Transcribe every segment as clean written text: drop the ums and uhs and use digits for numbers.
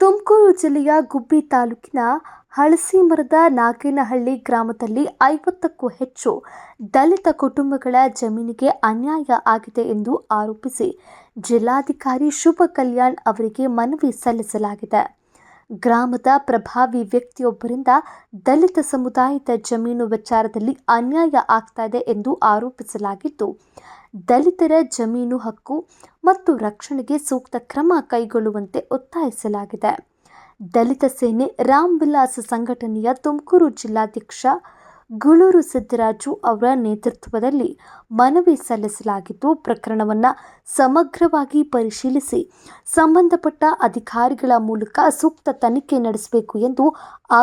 ತುಮಕೂರು ಜಿಲ್ಲೆಯ ಗುಬ್ಬಿ ತಾಲೂಕಿನ ಹಳಸಿಮರದ ನಾಗೇನಹಳ್ಳಿ ಗ್ರಾಮದಲ್ಲಿ 50ಕ್ಕೂ ಹೆಚ್ಚು ದಲಿತ ಕುಟುಂಬಗಳ ಜಮೀನಿಗೆ ಅನ್ಯಾಯ ಆಗಿದೆ ಎಂದು ಆರೋಪಿಸಿ ಜಿಲ್ಲಾಧಿಕಾರಿ ಶುಭ ಕಲ್ಯಾಣ್ ಅವರಿಗೆ ಮನವಿ ಸಲ್ಲಿಸಲಾಗಿದೆ. ಗ್ರಾಮದ ಪ್ರಭಾವಿ ವ್ಯಕ್ತಿಯೊಬ್ಬರಿಂದ ದಲಿತ ಸಮುದಾಯದ ಜಮೀನು ವಿಚಾರದಲ್ಲಿ ಅನ್ಯಾಯ ಆಗ್ತಾ ಇದೆ ಎಂದು ಆರೋಪಿಸಲಾಗಿದ್ದು, ದಲಿತರ ಜಮೀನು ಹಕ್ಕು ಮತ್ತು ರಕ್ಷಣೆಗೆ ಸೂಕ್ತ ಕ್ರಮ ಕೈಗೊಳ್ಳುವಂತೆ ಒತ್ತಾಯಿಸಲಾಗಿದೆ. ದಲಿತ ಸೇನೆ ರಾಮ್ ವಿಲಾಸ್ ಸಂಘಟನೆಯ ತುಮಕೂರು ಜಿಲ್ಲಾಧ್ಯಕ್ಷ ಗುಳೂರು ಸಿದ್ದರಾಜು ಅವರ ನೇತೃತ್ವದಲ್ಲಿ ಮನವಿ ಸಲ್ಲಿಸಲಾಗಿದ್ದು, ಪ್ರಕರಣವನ್ನು ಸಮಗ್ರವಾಗಿ ಪರಿಶೀಲಿಸಿ ಸಂಬಂಧಪಟ್ಟ ಅಧಿಕಾರಿಗಳ ಮೂಲಕ ಸೂಕ್ತ ತನಿಖೆ ನಡೆಸಬೇಕು ಎಂದು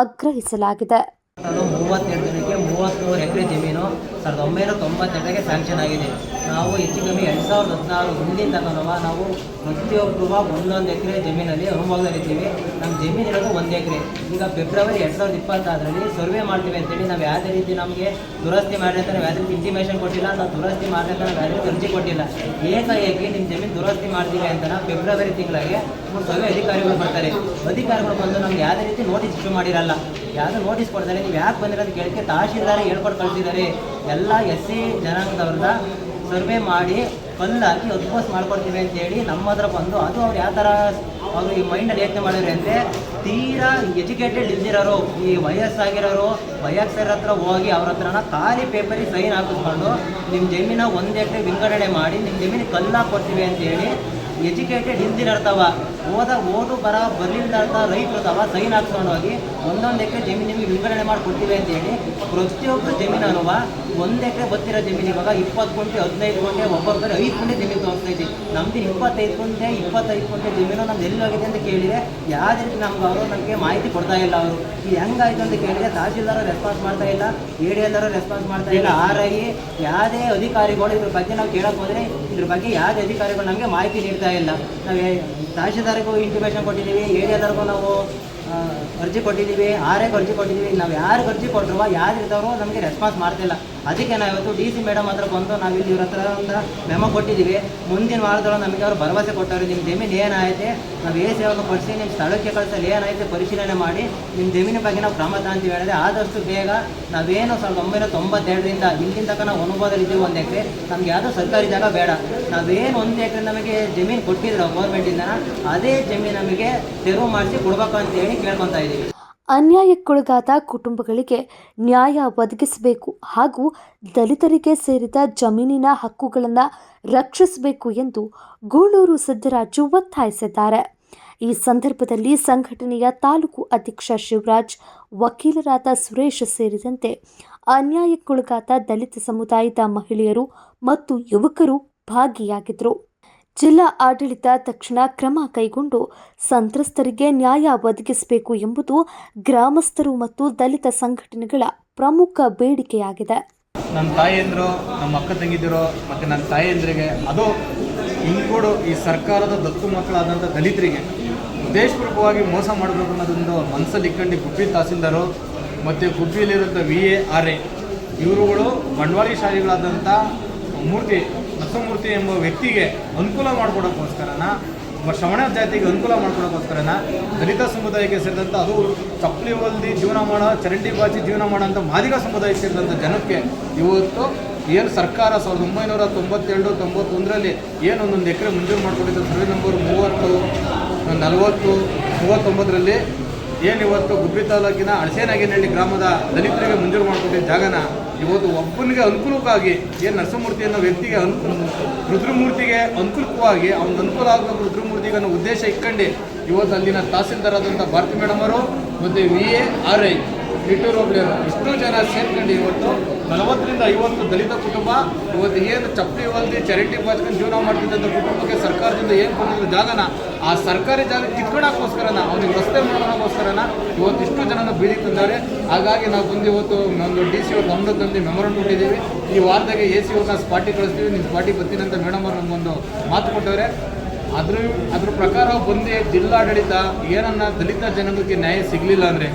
ಆಗ್ರಹಿಸಲಾಗಿದೆ. 32 ಜನಕ್ಕೆ 33 ಎಕರೆ ಜಮೀನು 1992ಗೆ ಸ್ಯಾಂಕ್ಷನ್ ಆಗಿದೆ. ನಾವು ಹೆಚ್ಚು ಕಮ್ಮಿ 2016 ಹಿಂದಿನ ತನಕ ನಾವು ಪ್ರತಿಯೊಬ್ಬರು ಒಂದೊಂದು ಎಕರೆ ಜಮೀನಲ್ಲಿ ಅನುಭವದಲ್ಲಿದ್ದೀವಿ. ನಮ್ಮ ಜಮೀನು ಇರೋದು 1 ಎಕರೆ. ಈಗ ಫೆಬ್ರವರಿ 2026ರಲ್ಲಿ ಸರ್ವೆ ಮಾಡ್ತೀವಿ ಅಂತೇಳಿ ನಾವು ಯಾವುದೇ ರೀತಿ ನಮಗೆ ದುರಸ್ತಿ ಮಾಡಿ ಅಂತ ನಾವು ಯಾವುದೇ ರೀತಿ ಇಂಟಿಮೇಷನ್ ಕೊಟ್ಟಿಲ್ಲ. ನಾವು ದುರಸ್ತಿ ಮಾಡಿ ಅಂತ ನಾವು ಯಾವುದೇ ಅರ್ಜಿ ಕೊಟ್ಟಿಲ್ಲ. ಏಕಾಏಕಿ ನಿಮ್ಮ ಜಮೀನು ದುರಸ್ತಿ ಮಾಡ್ತೀವಿ ಅಂತ ನಾವು ಫೆಬ್ರವರಿ ತಿಂಗಳಿಗೆ ಸರ್ವೆ ಅಧಿಕಾರಿಗಳು ಬರ್ತಾರೆ. ಅಧಿಕಾರಿಗಳು ಬಂದು ನಮ್ಗೆ ಯಾವುದೇ ರೀತಿ ನೋಟಿಸ್ ಇಶ್ಯೂ ಮಾಡಿರಲ್ಲ. ಯಾವುದೋ ನೋಟಿಸ್ ಕೊಡ್ತಾರೆ. ನೀವು ಯಾಕೆ ಬಂದಿರೋದು ಕೇಳಿಕೆ ತಹಶೀಲ್ದಾರ್ ಹೇಳ್ಕೊಂಡು ಕಳಿಸಿದ್ದಾರೆ. ಎಲ್ಲ SC ಜನಾಂಗದವ್ರನ್ನ ಸರ್ವೆ ಮಾಡಿ ಕಲ್ಲಾಕಿ ಅದ್ಭೋಸ್ ಮಾಡ್ಕೊಡ್ತೀವಿ ಅಂತೇಳಿ ನಮ್ಮ ಹತ್ರ ಬಂದು, ಅದು ಅವ್ರು ಯಾವ ಥರ ಅವರು ಈ ಮೈಂಡಲ್ಲಿ ಯೋಚನೆ ಮಾಡಿದ್ರು ಅಂದರೆ, ತೀರಾ ಎಜುಕೇಟೆಡ್ ಇಲ್ದಿರೋರು, ಈ ವಯಸ್ಸಾಗಿರೋರು ವಯಸ್ಸರ ಹತ್ರ ಹೋಗಿ ಅವ್ರ ಹತ್ರನ ಖಾಲಿ ಪೇಪರಿಗೆ ಸೈನ್ ಹಾಕಿಸ್ಕೊಂಡು ನಿಮ್ಮ ಜಮೀನ 1 ಎಕರೆ ವಿಂಗಡಣೆ ಮಾಡಿ ನಿಮ್ಮ ಜಮೀನಿಗೆ ಕಲ್ಲಾಕಿ ಕೊಡ್ತೀವಿ ಅಂತೇಳಿ ಎಜುಕೇಟೆಡ್ ಇಲ್ದಿರರ್ತವ ಓಟು ಬರಲಿಲ್ಲದ ರೈತರು ತವ ಸೈನ್ ಹಾಕ್ಸ್ಕೊಂಡು ಹೋಗಿ 1 ಎಕರೆ ಜಮೀನು ನಿಮಗೆ ವಿಂಗಡಣೆ ಮಾಡಿ ಕೊಡ್ತೀವಿ ಅಂತೇಳಿ ಪ್ರತಿಯೊಬ್ಬರು ಜಮೀನು 1 ಎಕರೆ ಬರ್ತಿರೋ ಜಮೀನು ಇವಾಗ 20 ಗುಂಟೆ 15 ಗುಂಟೆ ಒಬ್ಬೊಬ್ಬರು 5 ಗುಂಟೆ ಜಮೀನು ತೋರಿಸ್ತಾ ಇದ್ದೀವಿ. ನಮ್ದು 25 ಗುಂಟೆ 25 ಗುಂಟೆ ಜಮೀನು ನಮ್ದು ಎಲ್ಲಿ ಹೋಗಿದೆ ಅಂತ ಕೇಳಿದರೆ ಯಾವುದೇ ರೀತಿ ನಮಗೆ ಮಾಹಿತಿ ಕೊಡ್ತಾ ಇಲ್ಲ. ಅವರು ಇದು ಹೆಂಗಾಯಿತು ಅಂತ ಕೇಳಿದರೆ ತಹಶೀಲ್ದಾರ್ ರೆಸ್ಪಾನ್ಸ್ ಮಾಡ್ತಾ ಇಲ್ಲ, ADL ರೆಸ್ಪಾನ್ಸ್ ಮಾಡ್ತಾ ಇಲ್ಲ, RI ಯಾವುದೇ ಅಧಿಕಾರಿಗಳು ಇದ್ರ ಬಗ್ಗೆ ನಾವು ಕೇಳಕ್ಕೆ ಹೋದರೆ ಇದ್ರ ಬಗ್ಗೆ ಯಾವುದೇ ಅಧಿಕಾರಿಗಳು ನಮಗೆ ಮಾಹಿತಿ ನೀಡ್ತಾ ಇಲ್ಲ. ನಾವು ತಹಶೀಲ್ದಾರ್ಗೂ ಇಂಟಿಮೇಷನ್ ಕೊಟ್ಟಿದ್ದೀವಿ, ADL ನಾವು ಅರ್ಜಿ ಕೊಟ್ಟಿದ್ದೀವಿ, RIಗೆ ಅರ್ಜಿ ಕೊಟ್ಟಿದ್ದೀವಿ. ನಾವು ಯಾರಿಗೆ ಅರ್ಜಿ ಕೊಟ್ಟರು ಯಾರಿದ್ದವರು ನಮಗೆ ರೆಸ್ಪಾನ್ಸ್ ಮಾಡ್ತಿಲ್ಲ. ಅದಕ್ಕೆ ನಾವು ಇವತ್ತು DC ಮೇಡಮ್ ಹತ್ರ ಬಂದು ನಾವಿಲ್ಲಿ ಇವ್ರ ಹತ್ರ ಒಂದು ಮೆಮೊ ಕೊಟ್ಟಿದ್ದೀವಿ. ಮುಂದಿನ ವಾರದೊಳಗೆ ನಮಗೆ ಅವರು ಭರವಸೆ ಕೊಟ್ಟವ್ರೆ, ನಿಮ್ಮ ಜಮೀನು ಏನಾಯಿತೆ ನಾವು AC ಅವ್ರನ್ನ ಕೊಡಿಸಿ ನಿಮ್ಮ ಸ್ಥಳಕ್ಕೆ ಕಳಿಸಲು ಏನಾಯಿತೆ ಪರಿಶೀಲನೆ ಮಾಡಿ ನಿಮ್ಮ ಜಮೀನಿನ ಬಗ್ಗೆ ನಾವು ಕ್ರಮ ತಗೊಂತೀವಿ ಹೇಳಿದ್ರೆ ಆದಷ್ಟು ಬೇಗ ನಾವೇನು 1992ರಿಂದ ಇಲ್ಲಿನ ತನಕ ನಾವು ಅನುಭವದಲ್ಲಿದ್ದೀವಿ. 1 ಎಕರೆ ನಮ್ಗೆ ಯಾವುದೋ ಸರ್ಕಾರಿ ಜಾಗ ಬೇಡ. ನಾವೇನು 1 ಎಕರೆ ನಮಗೆ ಜಮೀನು ಕೊಟ್ಟಿದ್ರು ಗೌರ್ಮೆಂಟಿಂದ, ಅದೇ ಜಮೀನು ನಮಗೆ ತೆರವು ಮಾಡಿಸಿ ಕೊಡ್ಬೇಕು ಅಂತೇಳಿ ಕೇಳ್ಕೊತಾ ಇದ್ದೀವಿ. ಅನ್ಯಾಯಕ್ಕೊಳಗಾದ ಕುಟುಂಬಗಳಿಗೆ ನ್ಯಾಯ ಒದಗಿಸಬೇಕು ಹಾಗೂ ದಲಿತರಿಗೆ ಸೇರಿದ ಜಮೀನಿನ ಹಕ್ಕುಗಳನ್ನು ರಕ್ಷಿಸಬೇಕು ಎಂದು ಗೂಳೂರು ಸಿದ್ದರಾಜು ಒತ್ತಾಯಿಸಿದ್ದಾರೆ. ಈ ಸಂದರ್ಭದಲ್ಲಿ ಸಂಘಟನೆಯ ತಾಲೂಕು ಅಧ್ಯಕ್ಷ ಶಿವರಾಜ್, ವಕೀಲರಾದ ಸುರೇಶ್ ಸೇರಿದಂತೆ ಅನ್ಯಾಯಕ್ಕೊಳಗಾದ ದಲಿತ ಸಮುದಾಯದ ಮಹಿಳೆಯರು ಮತ್ತು ಯುವಕರು ಭಾಗಿಯಾಗಿದ್ದರು. ಜಿಲ್ಲಾ ಆಡಳಿತ ತಕ್ಷಣ ಕ್ರಮ ಕೈಗೊಂಡು ಸಂತ್ರಸ್ತರಿಗೆ ನ್ಯಾಯ ಒದಗಿಸಬೇಕು ಎಂಬುದು ಗ್ರಾಮಸ್ಥರು ಮತ್ತು ದಲಿತ ಸಂಘಟನೆಗಳ ಪ್ರಮುಖ ಬೇಡಿಕೆಯಾಗಿದೆ. ನನ್ನ ತಾಯಿಯಂದರು, ನಮ್ಮ ಅಕ್ಕ ತಂಗಿದಿರೋ ಮತ್ತು ನನ್ನ ತಾಯಿಯಂದ್ರಿಗೆ, ಅದು ಇಂಕೂಡು ಈ ಸರ್ಕಾರದ ದತ್ತು ಮಕ್ಕಳಾದಂಥ ದಲಿತರಿಗೆ ಉದ್ದೇಶಪೂರ್ವಕವಾಗಿ ಮೋಸ ಮಾಡಬೇಕು ಅನ್ನೋದೊಂದು ಮನಸ್ಸಲ್ಲಿ ಇಟ್ಕೊಂಡು ಗುಬ್ಬಿ ತಹಸೀಲ್ದಾರು ಮತ್ತು ಗುಬ್ಬಿಯಲ್ಲಿರುವಂಥ VA ಇವರುಗಳು ಬಂಡವಾಳಶಾಹಿಗಳಾದಂಥ ನರಸಿಂಹಮೂರ್ತಿ ಎಂಬ ವ್ಯಕ್ತಿಗೆ ಅನುಕೂಲ ಮಾಡಿಕೊಡೋಕ್ಕೋಸ್ಕರನ, ಶ್ರವಣ ಜಾತಿಗೆ ಅನುಕೂಲ ಮಾಡಿಕೊಡೋಕ್ಕೋಸ್ಕರನ ದಲಿತ ಸಮುದಾಯಕ್ಕೆ ಸೇರಿದಂಥ, ಅದು ಚಪ್ಪಲಿ ಹೊಲ್ದಿ ಜೀವನ ಮಾಡೋ, ಚರಂಡಿ ಬಾಚಿ ಜೀವನ ಮಾಡೋಂಥ ಮಾದಿಗ ಸಮುದಾಯಕ್ಕೆ ಸೇರಿದಂಥ ಜನಕ್ಕೆ ಇವತ್ತು ಏನು ಸರ್ಕಾರ 1992-91ರಲ್ಲಿ ಏನು 1 ಎಕರೆ ಮಂಜೂರು ಮಾಡಿಕೊಂಡಿದ್ದು ಸರ್ವೆ ನಂಬರ್ 30, 40, 39ರಲ್ಲಿ ಏನಿವತ್ತು ಗುಬ್ಬಿ ತಾಲೂಕಿನ ಹಳಸಿನಾಗೇನಹಳ್ಳಿ ಗ್ರಾಮದ ದಲಿತರಿಗೆ ಮಂಜೂರು ಮಾಡಿಕೊಟ್ಟಿದ್ದ ಜಾಗನ ಇವತ್ತು ಒಬ್ಬನಿಗೆ ಅನುಕೂಲಕ್ಕಾಗಿ ಏನು ನರಸಿಂಹಮೂರ್ತಿ ಅನ್ನೋ ವ್ಯಕ್ತಿಗೆ ರುದ್ರಮೂರ್ತಿಗೆ ಅನುಕೂಲವಾಗಿ ಅವ್ನಿಗೆ ಅನುಕೂಲ ಆಗಬೇಕು ರುದ್ರಮೂರ್ತಿಗೆ ಅನ್ನೋ ಉದ್ದೇಶ ಇಟ್ಕೊಂಡು ಇವತ್ತು ಅಲ್ಲಿನ ತಹಸೀಲ್ದಾರ್ ಆದಂಥ ಭಾರತಿ ಮೇಡಮ್ ಅವರು ಮತ್ತು VA ನಿಟ್ಟೂರು ಹೋಬಳಿಯವರು ಇಷ್ಟು ಜನ ಸೇರ್ಕೊಂಡು ಇವತ್ತು 40ರಿಂದ 50 ದಲಿತ ಕುಟುಂಬ ಇವತ್ತು ಏನು ಚಪ್ಪಲಿ ಹೊಲ್ದಿ ಚರಂಡಿ ಬಾಚ್ಕೊಂಡು ಜೀವನ ಮಾಡ್ತಿದ್ದಂಥ ಕುಟುಂಬಕ್ಕೆ ಸರ್ಕಾರದಿಂದ ಏನು ಕೊಟ್ಟಿರೋ ಜಾಗನ ಆ ಸರ್ಕಾರಿ ಜಾಗ ಕಿತ್ಕೊಳ್ಳೋಕ್ಕೋಸ್ಕರನ, ಅವನಿಗೆ ರಸ್ತೆ ಮಾಡೋಕ್ಕೋಸ್ಕರನ ಇವತ್ತು ಇಷ್ಟು ಜನನ ಬೀದಿ ತಂದಾರೆ. ಹಾಗಾಗಿ ನಾವು ಬಂದು ಇವತ್ತು ಒಂದು DC ಅವ್ರ ಗಮನ ತಂದು ಮೆಮೊರಂಡಮ್ ಕೊಟ್ಟಿದ್ದೀವಿ. ಈ ವಾರದಾಗೆ AC ಅವ್ರನ್ನ ಸ್ಪಾಟಿಗೆ ಕಳಿಸ್ತೀವಿ, ನಿಮ್ಮ ಸ್ಪಾಟಿಗೆ ಬರ್ತೀನಿ ಅಂತ ಮೇಡಮ್ ಅವ್ರು ನಮಗೊಂದು ಮಾತು ಕೊಟ್ಟವ್ರೆ. ಅದ್ರ ಪ್ರಕಾರ ಬಂದು ಜಿಲ್ಲಾಡಳಿತ ಏನನ್ನ ದಲಿತ ಜನಾಂಗಕ್ಕೆ ನ್ಯಾಯ ಸಿಗಲಿಲ್ಲ ಅಂದರೆ,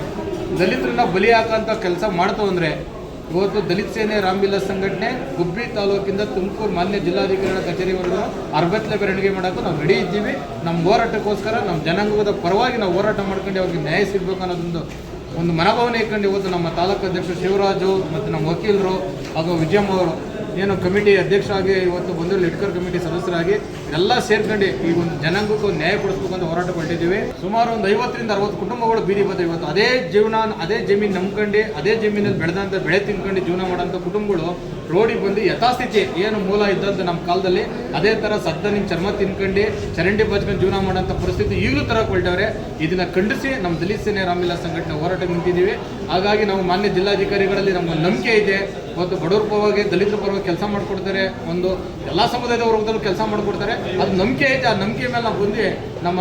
ದಲಿತರನ್ನ ಬಲಿ ಹಾಕೋಂಥ ಕೆಲಸ ಮಾಡ್ತಾವೆ ಅಂದರೆ ಇವತ್ತು ದಲಿತ ಸೇನೆ ರಾಮವಿಲಾಸ್ ಸಂಘಟನೆ ಗುಬ್ಬಿ ತಾಲೂಕಿಂದ ತುಮಕೂರು ಮಾನ್ಯ ಜಿಲ್ಲಾಧಿಕಾರಿಗಳ ಕಚೇರಿವರೆಗೂ ಅರ್ಬತ್ಲೆ ಮೆರವಣಿಗೆ ಮಾಡೋಕ್ಕೂ ನಾವು ರೆಡಿ ಇದ್ದೀವಿ. ನಮ್ಮ ಹೋರಾಟಕ್ಕೋಸ್ಕರ ನಮ್ಮ ಜನಾಂಗದ ಪರವಾಗಿ ನಾವು ಹೋರಾಟ ಮಾಡ್ಕೊಂಡು ಅವ್ರಿಗೆ ನ್ಯಾಯ ಸಿಗಬೇಕು ಅನ್ನೋದೊಂದು ಮನೋಭಾವನೆ ಇಟ್ಕೊಂಡು ಇವತ್ತು ನಮ್ಮ ತಾಲೂಕು ಅಧ್ಯಕ್ಷರು ಶಿವರಾಜು ಮತ್ತು ನಮ್ಮ ವಕೀಲರು ಹಾಗೂ ವಿಜಯಮ್ಮ ಅವರು ಏನು ಕಮಿಟಿ ಅಧ್ಯಕ್ಷರಾಗಿ ಇವತ್ತು ಬಂದು ಲಿಟ್ಕರ್ ಕಮಿಟಿ ಸದಸ್ಯರಾಗಿ ಎಲ್ಲ ಸೇರ್ಕೊಂಡು ಈ ಒಂದು ಜನಾಂಗಕ್ಕೂ ನ್ಯಾಯ ಕೊಡಿಸ್ಬೇಕು ಅಂತ ಹೋರಾಟ ಮಾಡಿದ್ದೀವಿ. ಸುಮಾರು ಒಂದು 50ರಿಂದ 60 ಕುಟುಂಬಗಳು ಬೀದಿ ಬಂದ ಇವತ್ತು ಅದೇ ಜೀವನ, ಅದೇ ಜಮೀನು ನಂಬ್ಕೊಂಡು ಅದೇ ಜಮೀನಲ್ಲಿ ಬೆಳೆದಂಥ ಬೆಳೆ ತಿನ್ಕೊಂಡು ಜೀವನ ಮಾಡೋಂಥ ಕುಟುಂಬಗಳು ರೋಡಿಗೆ ಬಂದು ಯಥಾಸ್ಥಿತಿ ಏನು ಮೂಲ ಇದ್ದಂಥ ನಮ್ಮ ಕಾಲದಲ್ಲಿ ಅದೇ ಥರ ಸದ್ದನಿನ ಚರ್ಮ ತಿನ್ಕೊಂಡು ಚರಂಡಿ ಬಚ್ಕೊಂಡು ಜೀವನ ಮಾಡೋಂಥ ಪರಿಸ್ಥಿತಿ ಈಗಲೂ ಹೊರಟವ್ರೆ. ಇದನ್ನು ಖಂಡಿಸಿ ನಮ್ಮ ದಲಿತ ಸೇನೆ ರಾಮವಿಲಾಸ್ ಸಂಘಟನೆ ಹೋರಾಟ ನಿಂತಿದ್ದೀವಿ. ಹಾಗಾಗಿ ನಾವು ಮಾನ್ಯ ಜಿಲ್ಲಾಧಿಕಾರಿಗಳಲ್ಲಿ ನಮ್ಗೊಂದು ನಂಬಿಕೆ ಇದೆ. ಇವತ್ತು ಬಡವ್ರ ಪರವಾಗಿ ದಲಿತರ ಪರವಾಗಿ ಕೆಲಸ ಮಾಡಿಕೊಡ್ತಾರೆ, ಒಂದು ಎಲ್ಲ ಸಮುದಾಯದ ವರ್ಗದಲ್ಲೂ ಕೆಲಸ ಮಾಡಿಕೊಡ್ತಾರೆ. ಅದು ನಂಬಿಕೆ ಐತೆ. ಆ ನಂಬಿಕೆ ಮೇಲೆ ನಾವು ಬಂದು ನಮ್ಮ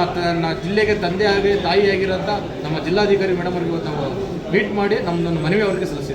ಜಿಲ್ಲೆಗೆ ತಂದೆ ಆಗಿ ತಾಯಿ ಆಗಿರೋಂಥ ನಮ್ಮ ಜಿಲ್ಲಾಧಿಕಾರಿ ಮೇಡಮ್ ಅವ್ರಿಗೆ ಇವತ್ತು ನಾವು ಮೀಟ್ ಮಾಡಿ ನಮ್ಮದೊಂದು ಮನವಿ ಅವರಿಗೆ ಸಲ್ಲಿಸಿ